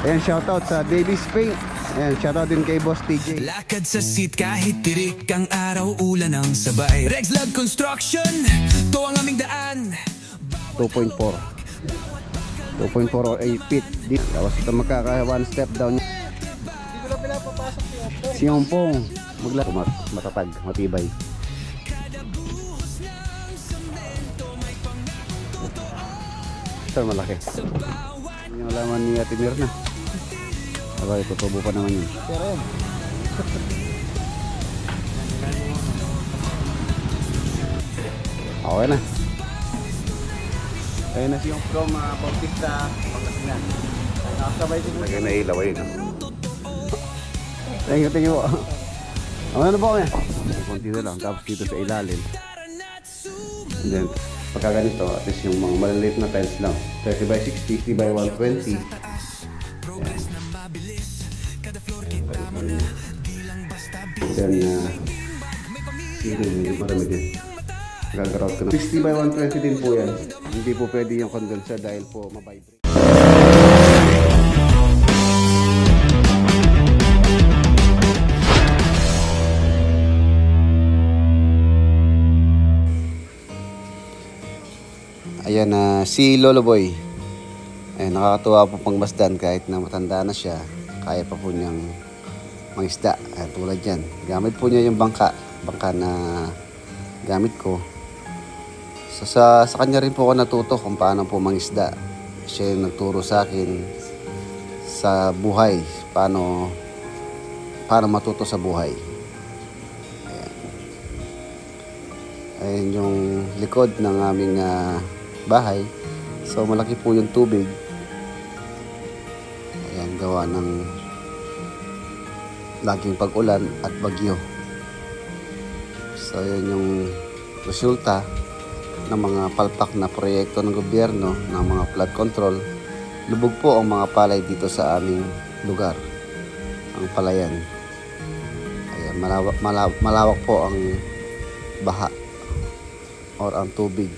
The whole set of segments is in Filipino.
Ayan, shoutout sa Davis Paint. Ayan, shoutout din kay Boss TJ. Lakad sa seat kahit tirik ang araw, ulan ang sabay. Rex Lab Construction, to ang aming daan. 2.4 or 8 feet. Tapos ito magkaka one step down. Hindi ko na pinapapasok Si Ompong matatag, matibay. Ito malaki. Yung alaman ni Ate Mirna. Aba, itutubo pa naman yun. Pero yun. Okay na. Ayun na siyang from Bautista, Pangasinan. Nakasabay si Lagay na ilaw ayun. Thank you po. Ano po kami? Konti na lang, tapos dito sa ilalim. And then, pagka ganito, at least yung mga maliliit na tiles lang. 30 by 60, 3 by 120. Then, hindi marami din. Gagarout ko na. 60 by 120 din po yan. Hindi po pwede yung condenser dahil po mabibrate. Ayan na si Lolo Boy. Ayan, nakakatuwa po pangmasdan kahit na matanda na siya. Kaya pa po niyang mangisda. Ayan, tulad yan. Gamit po niya yung bangka na gamit ko. So, sa kanya rin po ako natuto kung paano po mangisda. Siya yung nagturo sa akin sa buhay. Paano matuto sa buhay. Ayan. Ayan yung likod ng aming bahay. So malaki po yung tubig. Ayan, gawa ng laging pag-ulan at bagyo. So yun yung resulta ng mga palpak na proyekto ng gobyerno ng mga flood control. Lubog po ang mga palay dito sa aming lugar, ang palayan. Ayan, malawak po ang baha or ang tubig.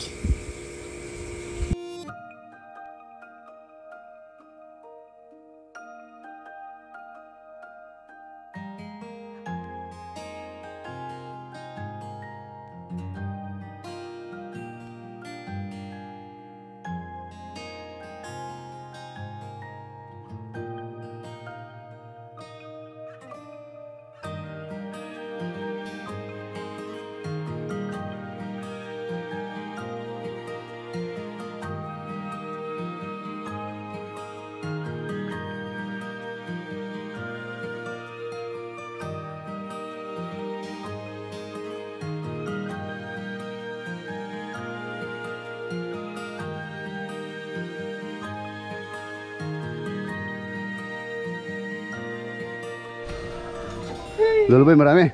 Lolo Boy, marami.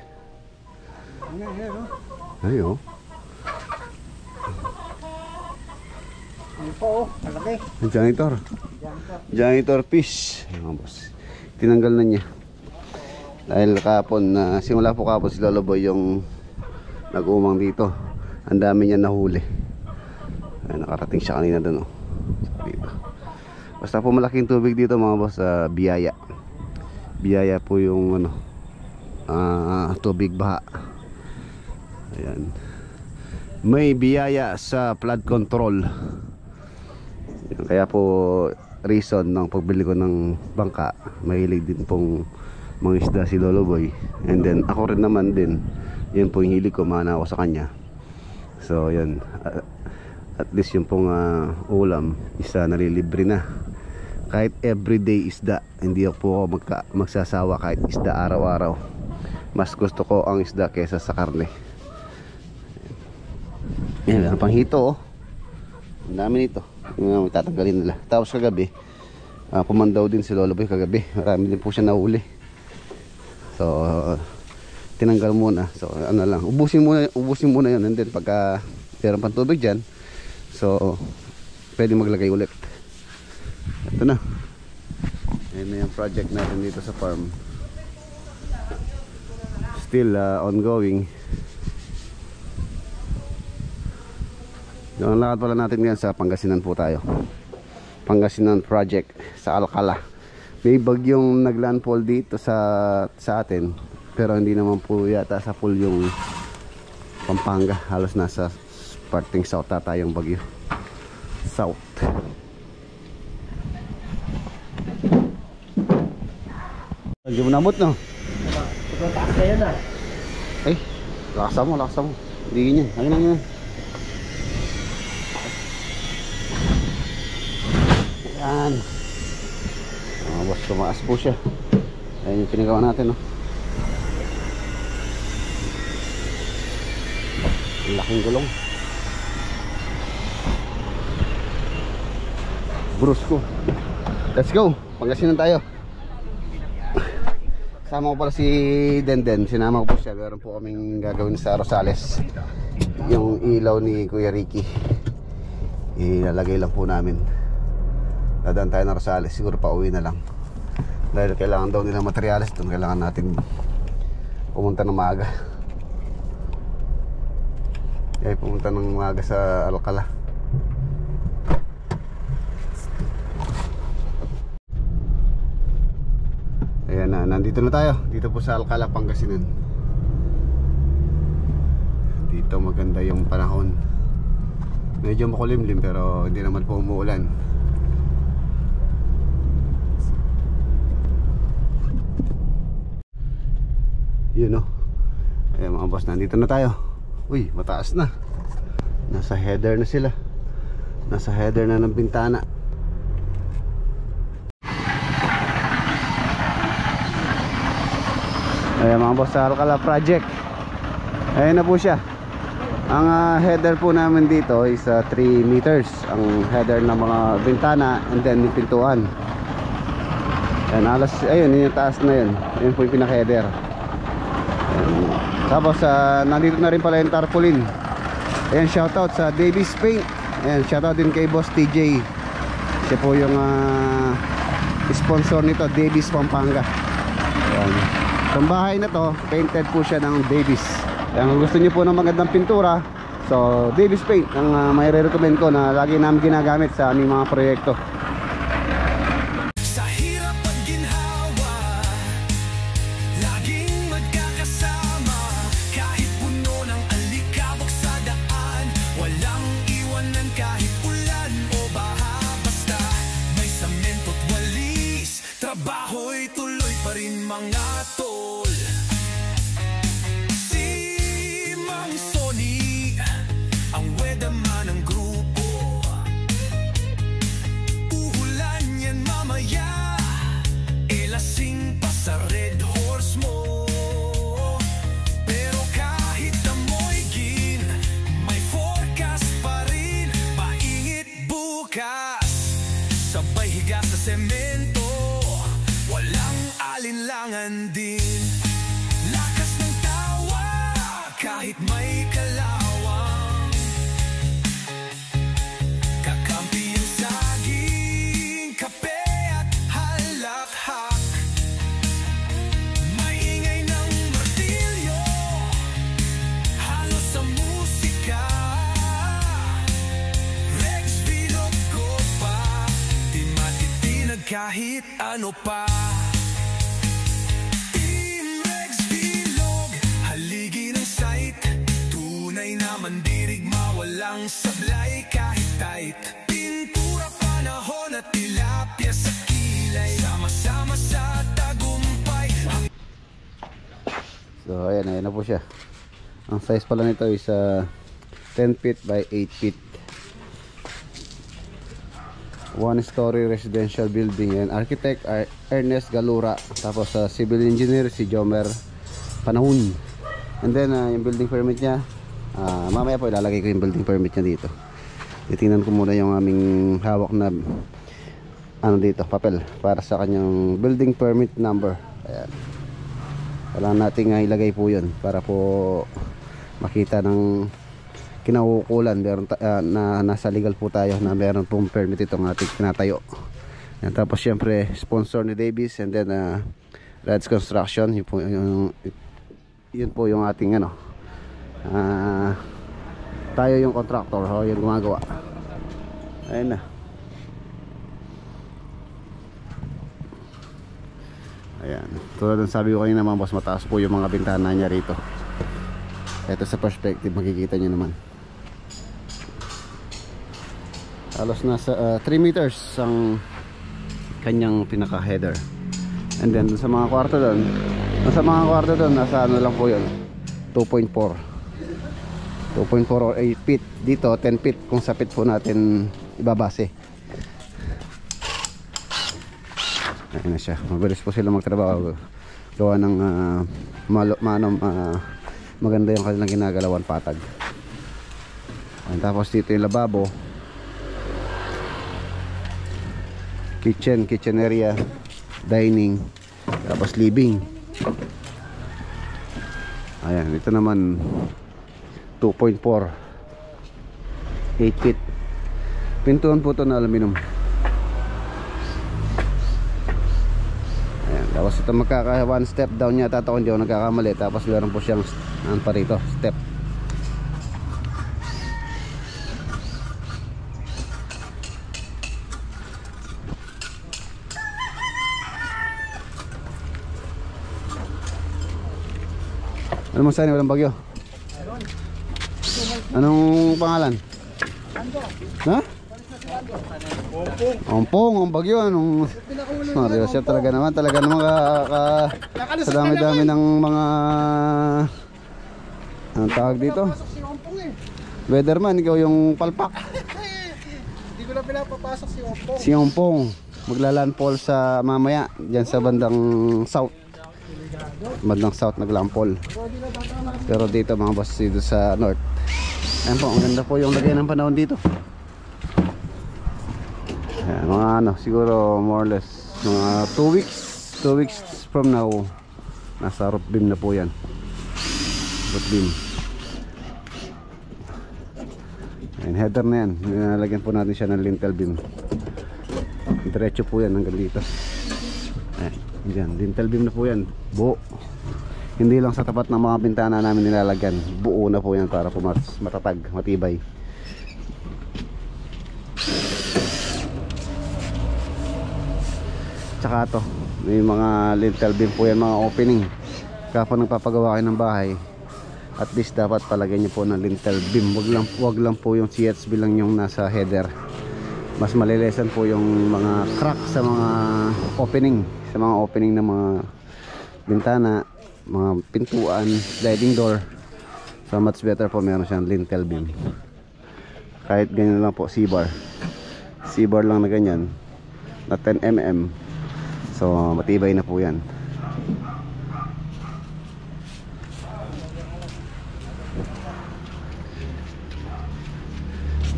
Ay, oh. Ano po, malaki. Janitor fish. Ayan, boss. Tinanggal na niya. Dahil kapon, simula po kapon si Lolo Boy yung nag-umang dito. Ang dami niya nahuli. Ay, nakarating siya kanina doon, oh. Dito. Basta po malaking tubig dito mga boss, biyaya. Biyaya po yung tubig baha. Ayan. May biyaya sa flood control. Ayan, kaya po reason ng pagbili ko ng bangka, mahilig din pong mangisda si Lolo Boy. And then ako rin naman din, yun po yung hilig ko, mana ako sa kanya. So yun, at least yung pong ulam isa nalilibre na. Kahit everyday isda, hindi ako magsasawa kahit isda araw-araw. Mas gusto ko ang isda kesa sa karne. Yan, meron pang hito, oh. Ang dami nito. Yung tatanggalin nila. Tapos kagabi, pumandaw din si Lolo Boy kagabi. Marami din po siya nahuli. So tinanggal muna. So ano lang, ubusin muna yun. And then pagka meron pang tubig dyan, so pwede maglagay ulit. Ito na. Ayan na yung project natin dito sa farm. Still ongoing. Yung lakad pala natin ngayon sa Pangasinan po tayo. Pangasinan project sa Alcala. may bagyong naglandfall dito sa atin, pero hindi naman po yata sa full yung Pampanga. Halos nasa parting south ata yung bagyo. South. Hindi mo namot, no? Taas na yan ah. Ay, laksa mo. Hindi ganyan. Ayun. Yan. Boss, tumaas po siya. Ayun yung pinagawa natin, no? Laking gulong. Brusco. Let's go. Pangasinan tayo. Sama ko pala si Denden. Sinama ko po siya. Meron po kaming gagawin sa Rosales. Yung ilaw ni Kuya Ricky. Ilalagay lang po namin. Dadaan tayo na Rosales. Siguro pa uwi na lang. Dahil kailangan daw nila materyales. Doon kailangan natin pumunta ng maaga. Kaya pumunta ng maaga sa Alcala. Ayan na, nandito na tayo. Dito po sa Alcala, Pangasinan. Dito maganda yung panahon. Medyo makulimlim pero hindi naman po umuulan. Yun, no? Ayan mga boss, nandito na tayo. Uy, mataas na. Nasa header na sila. Nasa header na ng bintana. Ayan mga boss, sa Alcala project. Ayan na po siya. Ang header po namin dito is 3 meters. Ang header ng mga bintana and then yung pintuan. Ayan, alas, ayun, yung taas na yun. Ayun po yung pinaka-header. Tapos nandito na rin pala yung tarpaulin. Ayan, shoutout sa Davis Paint. Ayan, shoutout din kay Boss TJ. Siya po yung sponsor nito, Davis Pampanga. Ayan. Itong bahay na to, painted po siya ng Davis. Kung gusto niyo po ng magandang pintura, so Davis Paint ang may re-recommend ko na lagi namin ginagamit sa aming mga proyekto. Sa hirap at ginhawa, laging magkakasama. Kahit puno ng alikabok sa daan, walang iwanan kahit ulan o baha. Basta may samento't walis, trabaho'y tuloy pa rin mga tol. Sabay higa sa semento, walang alinlangan din. Lakas ng tawa, kahit may kalawang. Kakampi ang saging, kape at halakhak. Maingay ng martilyo, halos sa musika. Kahit ano pa, Team Rex Bilog, haligi ng sight. Tunay na mandirigma, walang sablay kahit tight. Pintura, panahon at tilapia sa kilay, sama-sama sa tagumpay. So ayan na po siya. Ang size pala nito is 10 feet by 8 feet. 1-story residential building. And architect Ernest Galura. Tapos civil engineer si Jomer Panahon. And then yung building permit niya, mamaya po ilalagay ko yung building permit niya dito. Titingnan ko muna yung aming hawak na ano dito, papel para sa kanyang building permit number. Ayan. Kailangan natin ilagay po yun para po makita ng kinaukulan na nasa legal po tayo na meron pong permit itong ating tinatayo. And tapos syempre sponsor ni Davis and then Reds Construction. Yun po yung ating ano, tayo yung contractor, yung gumagawa. Ayun na. Ayan. Tulad ng sabi ko kanina mga boss, mataas po yung mga bintana niya rito. Ito sa perspective, makikita nyo naman. Halos nasa 3 meters ang kanyang pinaka header. And then sa mga kwarto doon, nasa ano lang po yun, 2.4 or 8 feet. Dito 10 feet kung sa feet po natin ibabase. Ayun na siya, mabilis po sila magtrabaho, gawa ng maganda yung kanilang ginagalawan, patag. And tapos dito yung lababo, kitchen area, dining, tapos living. Ayan, ito naman 2.4, 8 feet. Pintuan po ito na aluminum. Ayan, tapos ito magkaka one step down yata ito kung di ako nagkakamali. Tapos meron po siyang pa rito, step. Ano mo sani, walang bagyo? Anong pangalan? Ha? Ompong, ang bagyo. Anong Mario, siya talaga naman sa dami-dami ng mga ang tawag dito, weatherman. Ikaw yung palpak. Hindi ko na pinapapasok si Ompong. Si Ompong maglalandfall sa mamaya dyan sa bandang south. Naglampol. Pero dito mga boss, dito sa north, ayan po, ang ganda po yung lagay ng panahon dito. Ayan, mga ano, siguro more or less mga 2 weeks from now, nasa roof beam na po yan. Roof beam. Ayan, header na yan, nalagyan po natin siya ng lintel beam. Diretso po yan hanggang dito. Ayan, dyan, lintel beam na po yan, buo. Hindi lang sa tapat ng mga bintana namin nilalagyan, buo na po yan para po mas matatag, matibay. Tsaka to, may mga lintel beam po yan, mga opening. Kapag nagpapagawa kayo ng bahay, at least dapat palagyan nyo po ng lintel beam. Wag lang po yung CHB lang yung nasa header. Mas malilesan po yung mga crack sa mga opening, ng mga bintana, mga pintuan, sliding door. So much better po meron siyang lintel beam. Kahit ganyan lang po, C-bar lang na ganyan, na 10 mm. So matibay na po yan.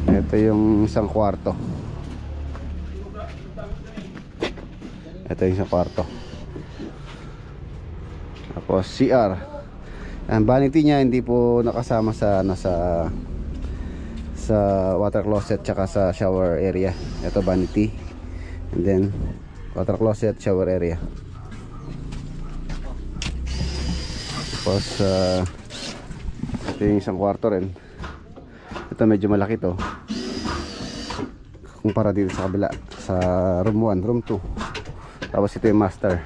Ito yung isang kwarto. Tapos CR. Ang vanity niya hindi po nakasama sa water closet tsaka sa shower area. Ito vanity, and then water closet, shower area. Tapos ito yung isang kwarto rin. Ito medyo malaki to kumpara dito sa kabila, sa room 1, room 2. Tapos ito yung master.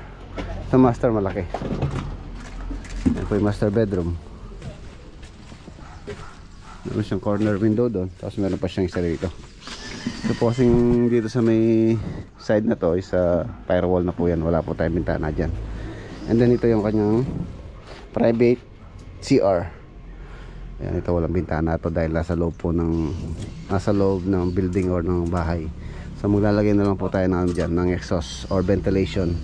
Ito master malaki. Yan po yung master bedroom. Meron siyang corner window doon. Tapos meron pa siyang isa rito. Supposing dito sa may side na to is firewall na po yan. Wala po tayong bintana dyan. And then ito yung kanyang private CR. Ayan, ito walang bintana to dahil nasa loob ng building or ng bahay. So maglalagay na lang po tayo ng exhaust or ventilation.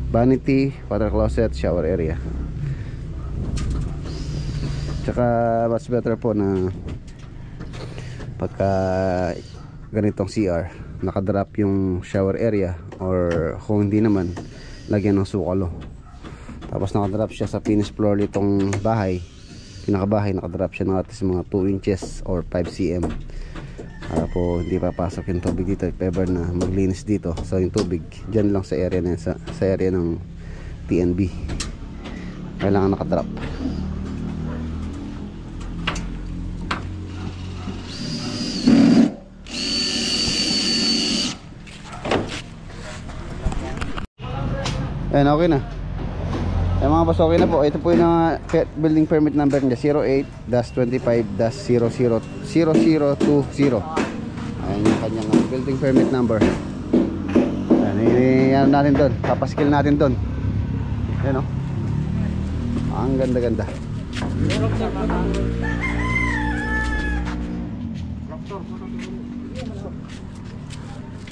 Vanity, water closet, shower area. Tsaka much better po na pagka ganitong CR, nakadrop yung shower area, or kung hindi naman, lagyan ng sukalo. Tapos nakadrop siya sa finished floor nitong bahay, pinakabahay, nakadrop siya ng at least mga 2 inches or 5 cm para po hindi papasok yung tubig dito if ever na maglinis dito. So yung tubig dyan lang sa area na sa area ng TNB kailangan nakadrop. Ayan, okay na. Ayan mga boss, okay na po. Ito po yung building permit number niya, 08-25-000020. Ayan yung kanyang building permit number. Ayan, natin doon. Papaskill natin doon. Ayan o. Ang ganda-ganda.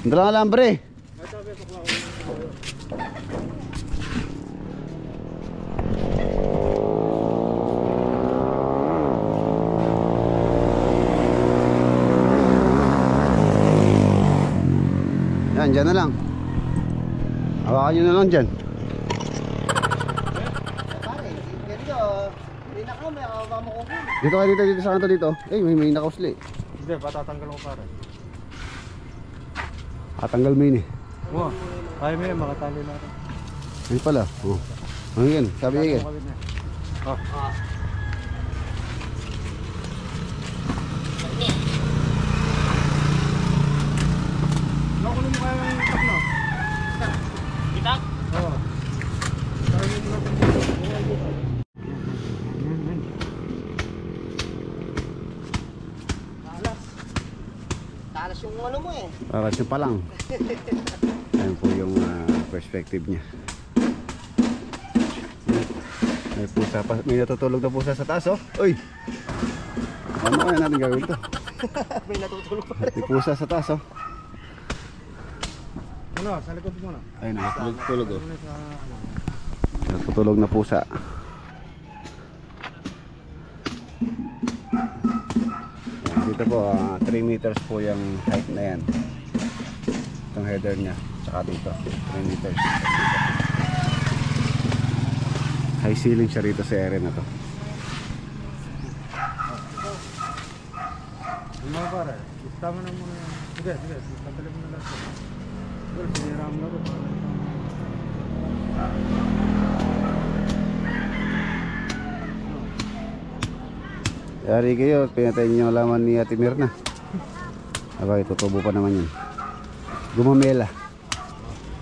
Ang dalang alambre. Yan, dyan na lang. Hawakan nyo na lang dyan. Dito kayo, dito sa kanto dito. Eh, may nakausli. Hindi, patatanggal ko pare. Katanggal mo yun eh. Oo, kaya mo yan, makatali natin. Ayun pala. Oh. Ano yan? Sabi niya yan. Oh. Nakunin mo kaya yung itak na? Itak? Oo. Talas yung ano mo eh. Para siya pa lang. Ayan po yung perspective niya. May pusa pa. May natutulog na pusa sa taas oh. Uy! Ano kaya natin gagawin ito? May natutulog pa. May pusa sa taas oh. Ano, sa likod mo na. Ayun, natutulog oh. Natutulog na pusa. Ayan, dito po 3 meters po yung height na yan. Itong header niya. Tsaka dito 3 meters. High ceiling siya rito sa area na to. Yung mga pare, tama na muna yan. Sige, tatali mo na lahat. Well, sinira mo na ito. Yari kayo, pinatayin niyo yung laman ni Ate Mirna. Aba, tutubo pa naman yun. Gumamela.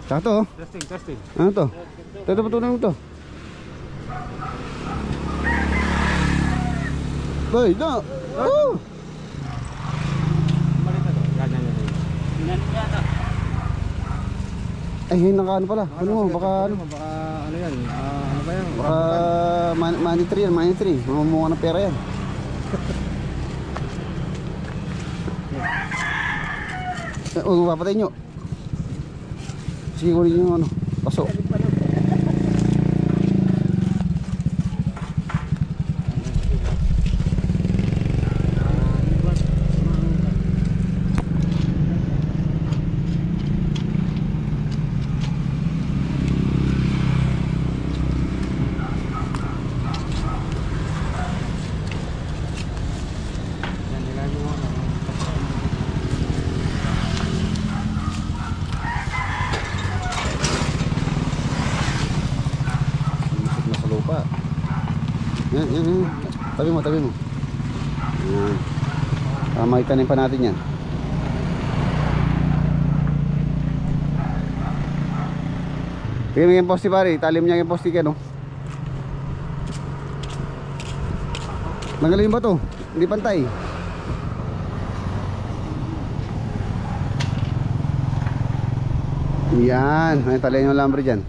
Tsaka to oh. Testing. Ano to? Ito patuloy mo to. Boy, no! Oh! Balik na to. Yan. Ay, yun naka ano pala. Ano mo, baka ano? Baka ano yan? Ano ba yan? Baka money tree yan, money tree. Mamumuha ng pera yan. Huwag papatay nyo. Sige, kunin nyo ano. Paso. Yan. Tabi mo. Yan. Makitanim pa natin yan. Tingnan mo yung poste pare. Talim niya yung poste ka no. Tanggalin ba to? Hindi pantay. Yan. May talihan yung lambre dyan.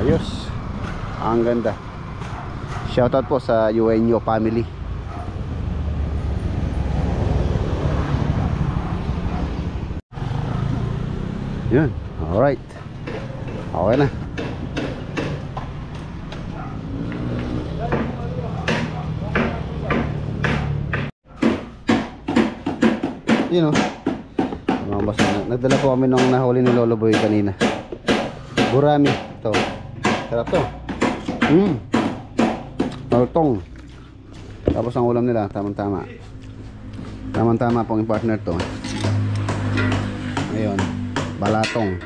Ayos. Ang ganda. Shoutout po sa UNO family. Yun. Alright. Okay na. Yun o. Mga boss, nagdala po kami nung nahuli ni Lolo Boy kanina. Gurami. Ito. Sarap to. Malutong. Tapos ang ulam nila, tamang-tama. Tamang-tama pong yung partner to. Ngayon, balatong.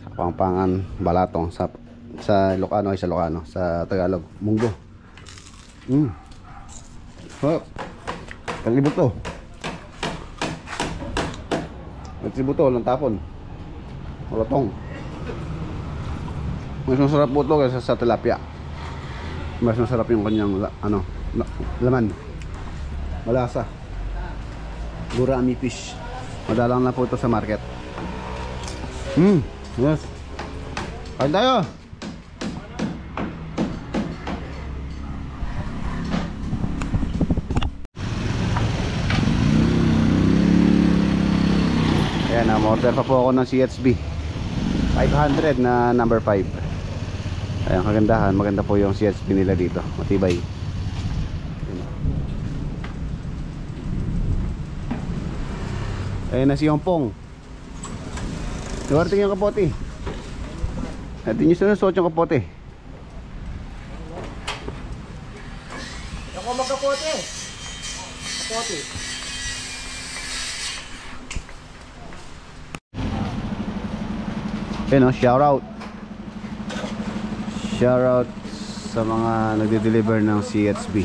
Sa pangpangan, balatong. Sa Ilocano ay sa Ilocano, sa Tagalog, munggo. Oh. Kalibot to. Kalibot to, walang tapon. Malutong. Mas masarap po ito kaysa sa tilapia. Mas masarap yung kanyang laman. Malasa. Gurami fish. Madalang na po ito sa market. Yes. Kain tayo. Ayan, order pa po ako ng CHB 500 na number 5. Ayan, kagandahan. Maganda po yung CHB nila dito. Matibay. Ayan na si Yongpong. Duwarting yung kapote. Natin yung sunod yung kapote. Ako magkapote. Kapote. Ayan o, shout out. Shout out sa mga nagde-deliver ng CHB.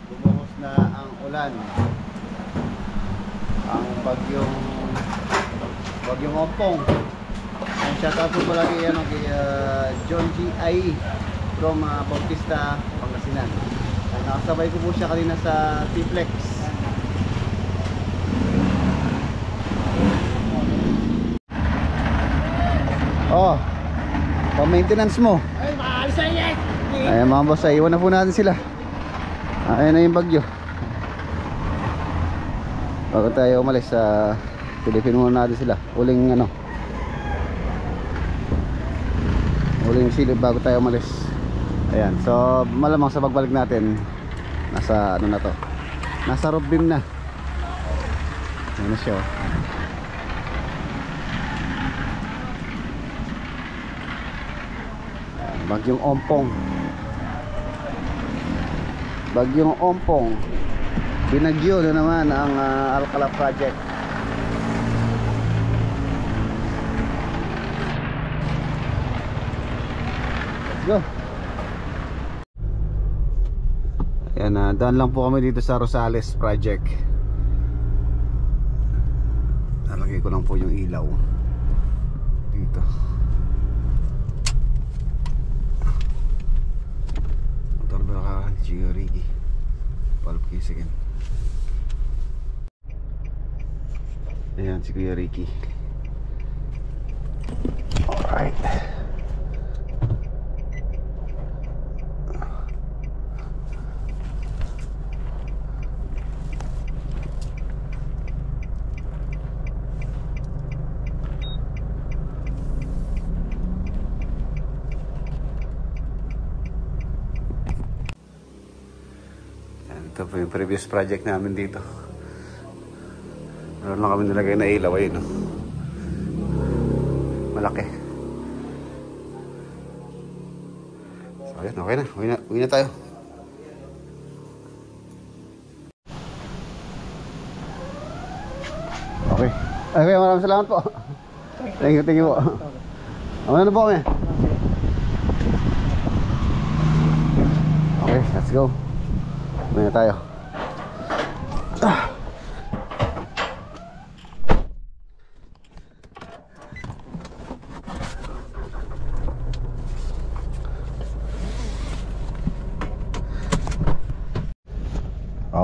Bumuhos na ang ulan. Ang bagyong Ompong. Ang shout out po pala kay, kay John G. I. from Bautista, Pangasinan. Nakasabay ko po siya kanina sa T-Flex. Oh, pa-maintenance mo. Ay, makaalis na yan. Ayan mga boss, iwan na po natin sila. Ayan na yung bagyo. Bago tayo umalis, silipin muna natin sila. Uling silip bago tayo umalis. Ayan, so malamang sa pagbalik natin, nasa na to, nasa roof beam na. Ayan na siya. Bagyong Ompong. Bagyong Ompong. Binagyo na naman ang Alcala project. Let's go. Ayan, daan lang po kami dito sa Rosales project. Nalagay ko lang po yung ilaw dito. Si Kuya Ricky palpkisikin. Ayan si Kuya Ricky. Alright. Ito po yung previous project namin dito. Meron lang kami nilagay na ilaw. Ayun, no? Malaki. So ayun, okay na. Uwi na tayo. Okay. Okay, maraming salamat po. Thank you po. Ano na po kami? Okay, let's go. Uwi na tayo.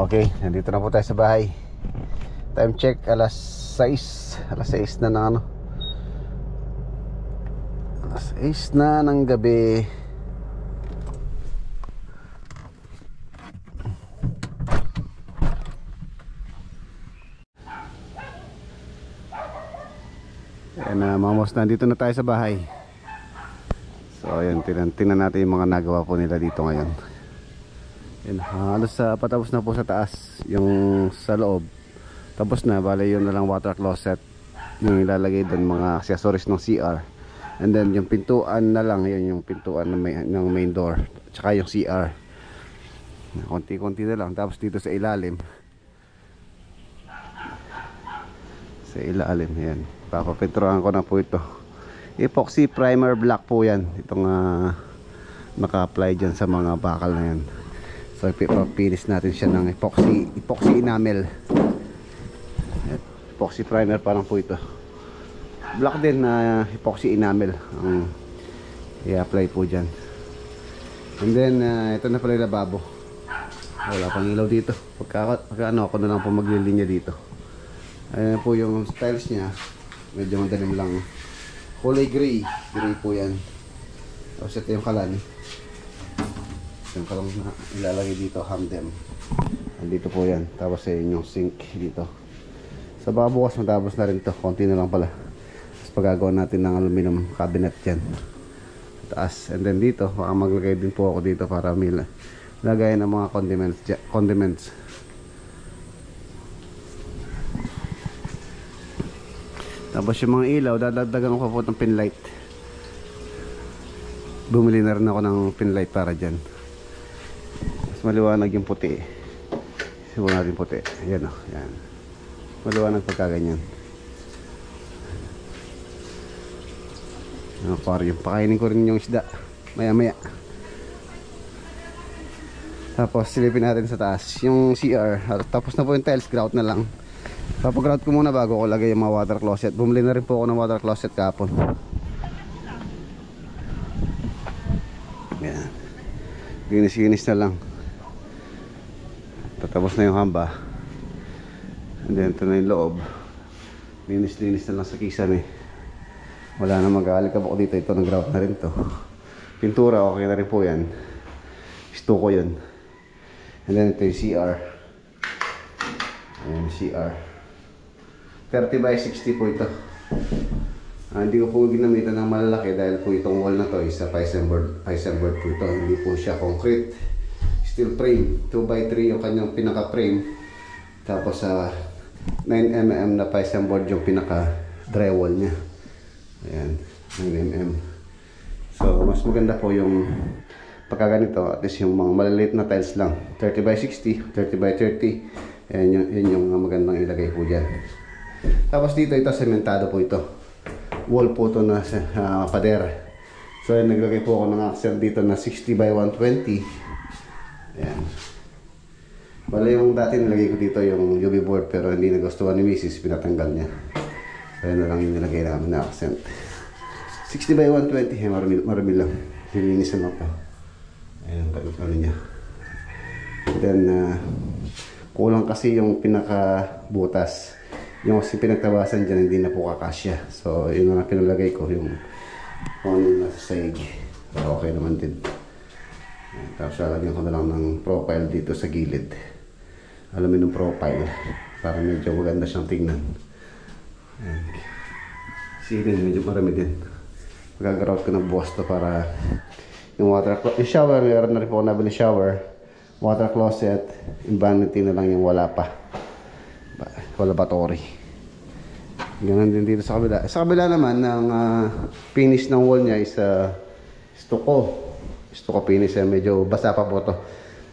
Okay, nandito na po tayo sa bahay. Time check, alas 6. Alas 6 na ng alas 6 na ng gabi. Ayan na, mamos, nandito na tayo sa bahay. So ayan, tingnan natin yung mga nagawa po nila dito ngayon. Ayan, halos patapos na po sa taas. Yung sa loob tapos na, bale yun na lang water closet yung ilalagay doon, mga accessories ng CR. And then yung pintuan na lang, yun yung pintuan ng main door, tsaka yung CR. Konti-konti na lang. Tapos dito sa ilalim, ayan, Papapinturahan ko na po ito. Epoxy primer black po yan. Itong naka-apply dyan sa mga bakal na yan. So ipipinis natin siya ng epoxy enamel. Epoxy primer parang po ito. Black din na epoxy enamel ang i-apply po dyan. And then ito na pala yung lababo. Wala pang ilaw dito. Pagka ano ako na lang po maglilinya dito. Ayan po yung styles nya. Medyo madalim lang. Kulay gray. Gray po yan. Tapos ito yung kalan. Yung kalang na ilalagay dito, hamdem. Andito po yan. Tapos yung sink dito. Sa baka bukas matapos na rin to. Konti na lang pala. Tapos pagagawa natin ng aluminum cabinet dyan. Taas. And then dito, baka maglagay din po ako dito para lagay ng mga condiments. Tapos yung mga ilaw, dadagdagan ko po ng pinlight. Bumili na rin ako ng pinlight para dyan. Mas maliwanag yung puti. Simulan natin puti. Ayan o. Ayan. Maliwanag pagkaganyan. Ang aquarium. Pakainin ko rin yung isda. Maya maya. Tapos silipin natin sa taas yung CR. Tapos na po yung tiles. Grout na lang. Papagrout ko muna bago ko lagay yung mga water closet. Bumili na rin po ako ng water closet kahapon. Ayan. Ginis na lang. Tatapos na yung hamba. And then ito na yung loob. Linis na lang sa kisame. Wala na mag-aalikabok dito. Ito nag-grout na rin to. Pintura okay na rin po yan. Stuko yun. And then ito yung CR. Ayan, CR 30 by 60 po ito. Hindi ko po ginamitan ng malalaki dahil po itong wall na to is a Python board po ito. Hindi po siya concrete. Steel frame. 2x3 yung kanyang pinaka frame. Tapos 9mm na Python board yung pinaka drywall nya. Ayan, 9mm. So mas maganda po yung pagkaganito. At least yung mga maliliit na tiles lang. 30 by 60, 30 by 30. Yan yung magandang ilagay po dyan. Tapos dito ito sementado po ito. Wall po ito na pader. So yan, naglagay po ako ng accent dito na 60 by 120. Ayan. Bale yung dati nilagay ko dito yung UV board pero hindi nagustuhan ni Mrs. Pinatanggal niya. So yan na lang yung nilagay namin na accent. 60 by 120. Marami lang. Lilinisan lang ito. Ayan ang ano niya. Then kulang kasi yung pinakabutas. Yung kasi pinagtabasan dyan hindi na po kakasya. So yun na pinalagay ko yung ano nasa sahig. Pero okay naman din. Tapos lalagyan ko na lang ng profile dito sa gilid. Aluminum profile. Para medyo maganda siyang tingnan. Silin medyo marami din. Magagarout ko ng buwas to para yung water closet. Yung shower, mayroon na rin po ako nabili shower. Water closet. Yung vanity na lang yung wala pa. Lavatory. Ganun din dito sa kabila. Sa kabila naman, ang finish ng wall niya is stucco. Stucco finish. Medyo basa pa po to.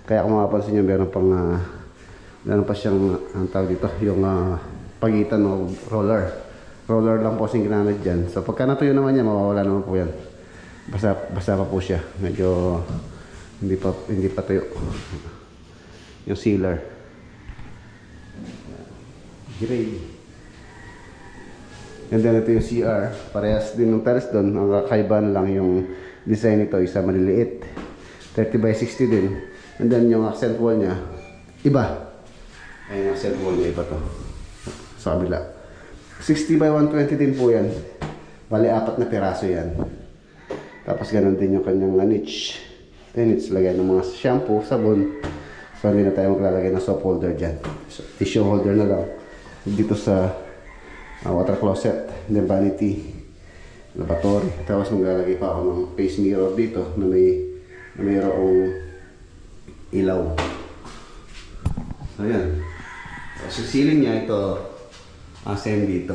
Kaya kung makapansin nyo, meron pa siyang ang tawag dito, yung pagitan ng roller. Roller lang po kasing ginamit dyan. So pagka natuyo naman niya, mawawala naman po yan. Basa pa po siya. Medyo hindi pa tuyo. Yung sealer. Gray. And then ito yung CR. Parehas din ng tiles doon. Ang kakaibahan lang yung design nito. Isa maliliit. 30 by 60 din. And then yung accent wall niya, iba. Ayun yung accent wall niya, iba to. Sa kabila. 60 by 120 din po yan. Bali, 4 na piraso yan. Tapos ganun din yung kanyang niche. Niche, lagyan ng mga shampoo, sabon. So hindi na tayo maglalagay ng soap holder dyan. So, tissue holder na lang. Dito sa water closet, then vanity, lavatory. Tapos maglalagay pa ako ng face mirror dito na mayroong ilaw. So yan. So ceiling niya ito, same dito.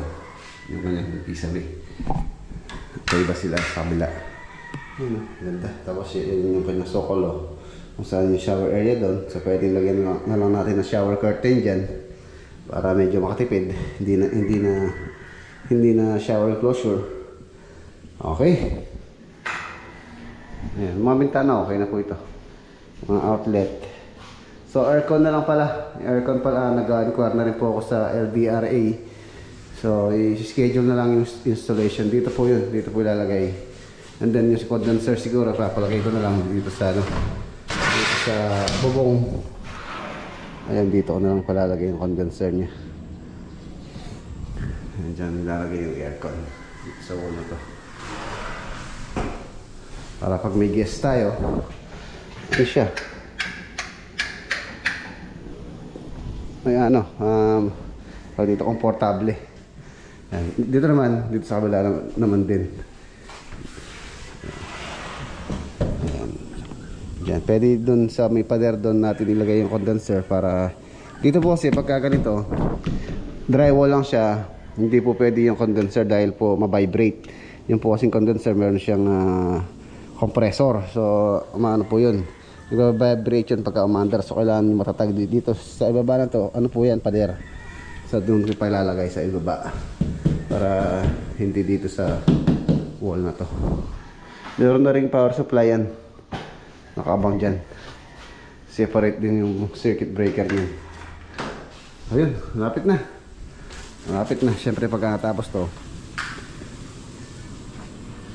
Yung kanyang pisabi. Iba sila sa kabila. Ganda. Tapos yun yung kanyang sokolo. Kung saan yung shower area doon. So pwede lagyan na lang natin ng shower curtain dyan. Para medyo makatipid, hindi hindi na shower enclosure. Okay. Ayan, mga bintana okay na po ito. Mga outlet. So aircon na lang pala. Aircon pala, nag-inquire na rin po ako sa LDRA. So i-schedule na lang yung installation. Dito po yun, dito po ilalagay. And then yung condenser siguro papalagay ko na lang dito sa ano, dito sa bubong. Ayan, dito ko na lang palalagay yung condenser niya. Ayan, dyan ilalagay yung aircon dito sa wall na to. Para pag may guest tayo, ito siya. May ano, pag dito komportable. Ayan. Dito naman, dito sa kabila naman din. Ayan. Diyan, pwede dun sa may pader doon natin ilagay yung condenser para dito po kasi pagka ganito, drywall lang siya, hindi po pwede yung condenser dahil po ma-vibrate. Yung po kasing condenser meron siyang compressor. So, ano po yun? Nag-vibrate yun pagka umandar. So, kailangan matatag dito. Sa ibaba na to, ano po yan? Pader. So, doon ko pa ilalagay sa ibaba. Para hindi dito sa wall na to. Meron na ring power supply yan. Nakabang dyan. Separate din yung circuit breaker niyan. Ayun, malapit na. Malapit na. Siyempre, pagka natapos to,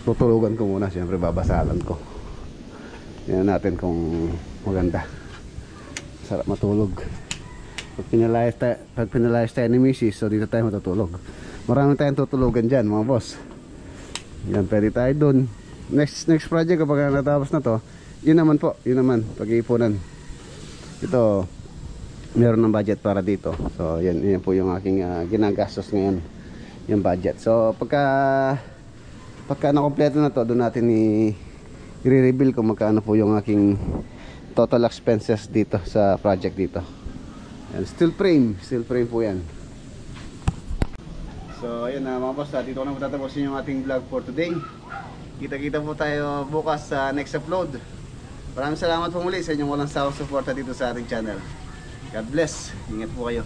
tutulugan ko muna, siyempre babasalan ko. Yan natin kung maganda. Sarap matulog. Pag pinalayas tayo ni Mrs., so dito tayo matutulog. Marami tayong tutulugan dyan mga boss. Yan, pwede tayo dun. Next project kapag natapos na to, yun naman po, yun naman, pag-iipunan. Ito, meron ng budget para dito. So yan po yung aking ginagastos ngayon, yung budget. So pagka nakompleto na to, doon natin i-reveal kung magkano po yung aking total expenses dito sa project dito. And steel frame po yan. So ayun na mga boss, dito ko na matatapusin yung ating vlog for today. Kita-kita po tayo bukas sa next upload. Maraming salamat po muli sa inyong walang sawang suporta dito sa ating channel. God bless, ingat po kayo.